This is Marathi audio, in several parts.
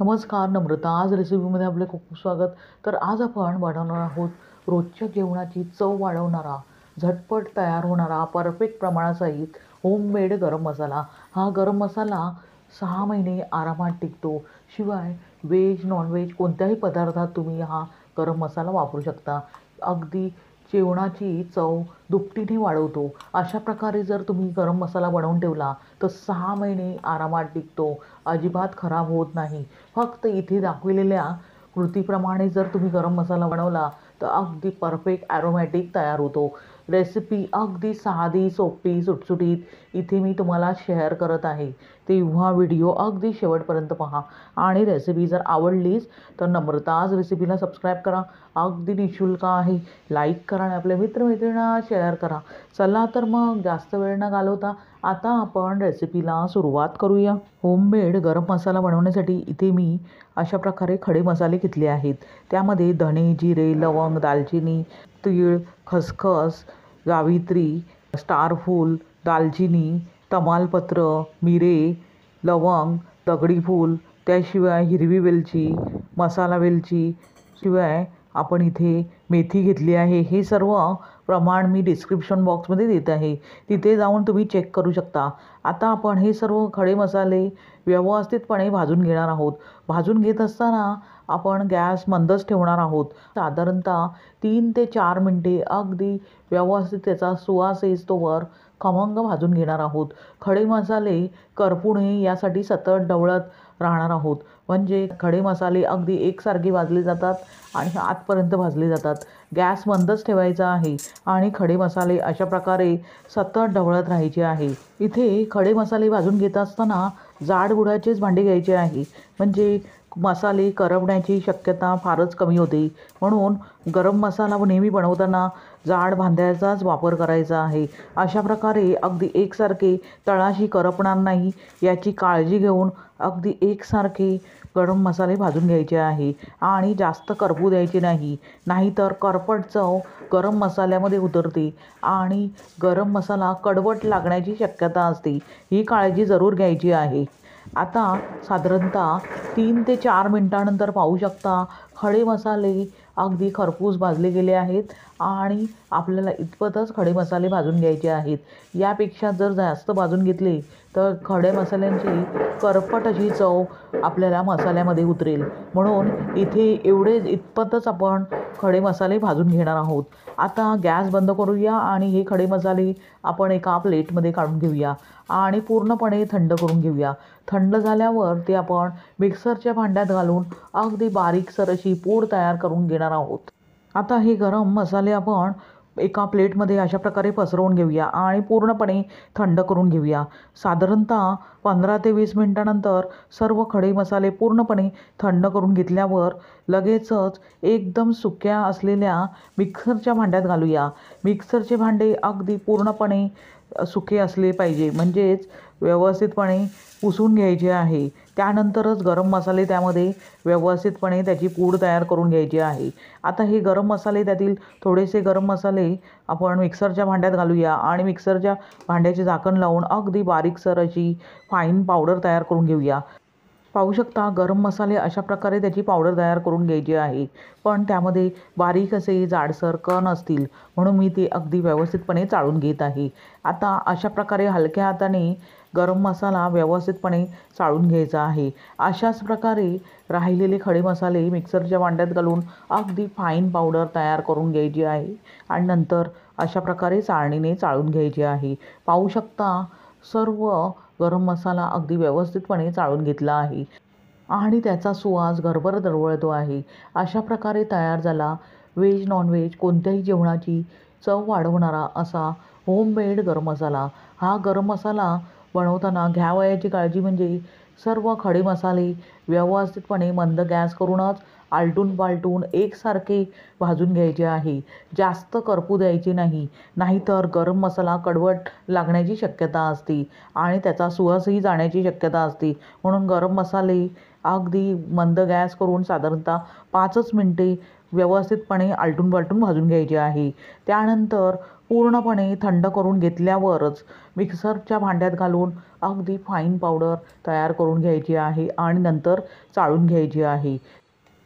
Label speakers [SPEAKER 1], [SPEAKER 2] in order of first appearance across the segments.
[SPEAKER 1] नमस्कार नम्रता, आज रेसिपीमध्ये आपले खूप खूप स्वागत. तर आज आपण बनवणार आहोत रोजच्या जेवणाची चव वाढवणारा, झटपट तयार होणारा, परफेक्ट प्रमाणासहित होममेड गरम मसाला. हा गरम मसाला 6 महिने आरामात टिकतो. शिवाय व्हेज, नॉनव्हेज कोणत्याही पदार्थात तुम्ही हा गरम मसाला वापरू शकता. अगदी जेवणाची चव दुपटीने वाढवतो. अशा प्रकारे जर तुम्ही गरम मसाला बनवून ठेवला तर 6 महिने आरामात टिकतो. अजिबात खराब होत नाही. फक्त इथे दाखविलेल्या कृतीप्रमाणे जर तुम्ही गरम मसाला बनवला तर अगदी परफेक्ट ॲरोमॅटिक तयार होतो. रेसिपी अगदी साधी, सोपी, सुटसुटीत इथे मी तुम्हाला शेअर करत आहे. तेव्हा व्हिडिओ अगदी शेवटपर्यंत पहा आणि रेसिपी जर आवडलीच तर नम्रताज रेसिपीला सबस्क्राईब करा. अगदी निःशुल्क आहे. लाईक करा आणि आपल्या मित्रमैत्रिणींना शेअर करा. चला तर मग जास्त वेळ न घालवता आता आपण रेसिपीला सुरुवात करूया. होममेड गरम मसाला बनवण्यासाठी इथे मी अशा प्रकारे खडे मसाले घेतले आहेत. त्यामध्ये धणे, जिरे, लवंग, दालचिनी, तीळ, खसखस, जावित्री, स्टारफूल, दालचिनी, तमालपत्र, मिरे, लवंग, दगडी फूल, त्याशिवाय हिरवी वेलची, मसाला वेलची, शिवाय आपण इथे मेथी घेतली आहे. हे सर्व प्रमाण मी डिस्क्रिप्शन बॉक्समध्ये देत आहे. तिथे जाऊन तुम्ही चेक करू शकता. आता आपण हे सर्व खडे मसाले व्यवस्थितपणे भाजून घेणार आहोत. भाजून घेत असताना आपण गॅस मंदच ठेवणार आहोत. साधारणतः 3 ते 4 मिनटे अगदी व्यवस्थित त्याचा सुवास येईस्तोवर खमंग भाजून घेणार आहोत. खडे मसाले करपू नये यासाठी सतत ढवळत राहणार आहोत. म्हणजे खडे मसाले अगदी एकसारखे भाजले जातात आणि आतपर्यंत भाजले जातात. गॅस मंदच ठेवायचा आहे आणि खडे मसाले अशा प्रकारे सतत ढवळत राहायचे आहे. इथे खडे मसाले भाजून घेत असताना जाड बुडाचेच भांडे घ्यायचे आहे. म्हणजे मसाले करपण्याची शक्यता फारच कमी होते. म्हणून गरम मसाला नेहमी बनवताना जाड भांड्याचाच वापर करायचा आहे. अशा प्रकारे अगदी एकसारखे तळाशी करपणार नाही याची काळजी घेऊन अगदी एकसारखे गरम मसाले भाजून घ्यायचे आहे आणि जास्त करपू द्यायचे नाही. नाहीतर करपट चव गरम मसाल्यामध्ये उतरते आणि गरम मसाला कडवट लागण्याची शक्यता असते. ही काळजी जरूर घ्यायची आहे. आता साधारणतः 3 ते 4 मिनटानंतर पाहू शकता खडे मसाले अगदी खरपूस भाजले गेले आहेत आणि आपल्याला इतपतच खडे मसाले भाजून घ्यायचे आहेत. यापेक्षा जर जास्त भाजून घेतले तर खडे मसाल्यांची करपट अशी चव आपल्याला मसाल्यामध्ये उतरेल. म्हणून इथे इतपतच आपण खडे मसाले भाजून घेणार आहोत. आता गॅस बंद करूया आणि हे खडे मसाले आपण एका प्लेटमध्ये काढून घेऊया आणि पूर्णपणे थंड करून घेऊया. थंड झाल्यावर ते आपण मिक्सरच्या भांड्यात घालून अगदी बारीकसर अशी पूड तयार करून घेणार आहोत. आता हे गरम मसाले आपण एका प्लेटमध्ये अशा प्रकारे पसरवून घेऊया आणि पूर्णपणे थंड करून घेऊया. साधारणतः 15 ते 20 मिनटानंतर सर्व खडे मसाले पूर्णपणे थंड करून घेतल्यावर लगेचच एकदम सुक्या असलेल्या मिक्सरच्या भांड्यात घालूया. मिक्सरचे भांडे अगदी पूर्णपणे सुके असले पाहिजे. म्हणजेच व्यवस्थितपणे पुसून घ्यायचे आहे. त्यानंतरच गरम मसाले त्यामध्ये व्यवस्थितपणे त्याची पूड तयार करून घ्यायची आहे. आता हे गरम मसाले त्यातील थोडेसे गरम मसाले आपण मिक्सरच्या भांड्यात घालूया आणि मिक्सरच्या भांड्याचे झाकण लावून अगदी बारीकसर अशी फाईन पावडर तयार करून घेऊया. पाहू शकता गरम मसाले अशा प्रकारे त्याची पावडर तयार करून घ्यायची आहे. पण त्यामध्ये बारीक असे जाडसर कण असतील म्हणून मी ते अगदी व्यवस्थितपणे चाळून घेत आहे. आता अशा प्रकारे हलक्या हाताने गरम मसाला व्यवस्थितपणे चाळून घ्यायचा आहे. अशाच प्रकारे राहिलेले खडे मसाले मिक्सरच्या भांड्यात घालून अगदी फाईन पावडर तयार करून घ्यायची आहे आणि नंतर अशा प्रकारे चाळणीने चाळून घ्यायची आहे. पाहू शकता सर्व गरम मसाला अगदी व्यवस्थितपणे चाळून घेतला आहे आणि त्याचा सुवास घरभर दरवळतो आहे. अशा प्रकारे तयार झाला व्हेज, नॉनव्हेज कोणत्याही जेवणाची चव वाढवणारा असा होममेड गरम मसाला. हा गरम मसाला बनवताना घ्यावयाची काळजी म्हणजे सर्व खडे मसाले व्यवस्थितपणे मंद गॅस करूनच आलटून पालटून एकसारखे भाजून घ्यायचे आहे. जास्त करपू द्यायचे नाही. नाहीतर गरम मसाला कडवट लागण्याची शक्यता असते आणि त्याचा सुवासही जाण्याची शक्यता असते. म्हणून गरम मसाले अगदी मंद गॅस करून साधारणतः 5च मिनटे व्यवस्थितपणे आलटून पालटून भाजून घ्यायची आहे. त्यानंतर पूर्णपणे थंड करून घेतल्यावरच मिक्सरच्या भांड्यात घालून अगदी फाईन पावडर तयार करून घ्यायची आहे आणि नंतर चाळून घ्यायची आहे.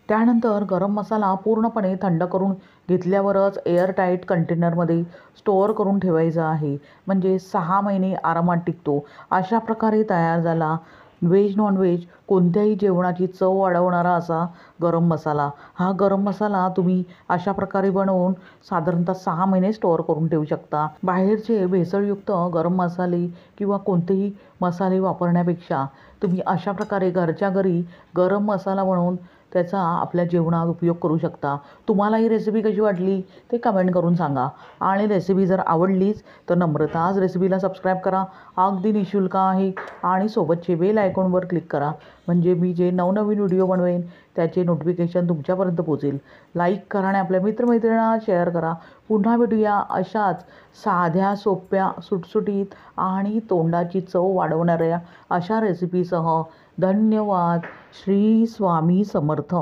[SPEAKER 1] त्यानंतर गरम मसाला पूर्णपणे थंड करून घेतल्यावरच एअरटाईट कंटेनरमध्ये स्टोअर करून ठेवायचा आहे. म्हणजे 6 महिने आरामात टिकतो. अशा प्रकारे तयार झाला व्हेज नॉनव्हेज कोणत्याही जेवणाची चव वाढवणारा असा गरम मसाला. हा गरम मसाला तुम्ही अशा प्रकारे बनवून साधारणतः 6 महिने स्टोअर करून ठेवू शकता. बाहेरचे भेसळयुक्त गरम मसाले किंवा कोणतेही मसाले वापरण्यापेक्षा तुम्ही अशा प्रकारे घरच्या घरी गरम मसाला बनवून त्याचा आपल्या जेवणात उपयोग करू शकता. तुम्हाला ही रेसिपी कशी वाटली ते कमेंट करून सांगा. आणि रेसिपी जर आवडलीच तर नम्रताज रेसिपीला सबस्क्राईब करा. अगदी निःशुल्क आहे. आणि सोबतचे बेल आयकॉनवर क्लिक करा. म्हणजे मी जे नवनवीन व्हिडिओ बनवेन त्याचे नोटिफिकेशन तुमच्यापर्यंत पोहोचेल. लाईक करा आणि आपल्या मित्रमैत्रिणींना शेअर करा. पुन्हा भेटूया अशाच साध्या सोप्या सुटसुटीत आणि तोंडाची चव वाढवणाऱ्या अशा रेसिपीसह. धन्यवाद. श्री स्वामी समर्थ.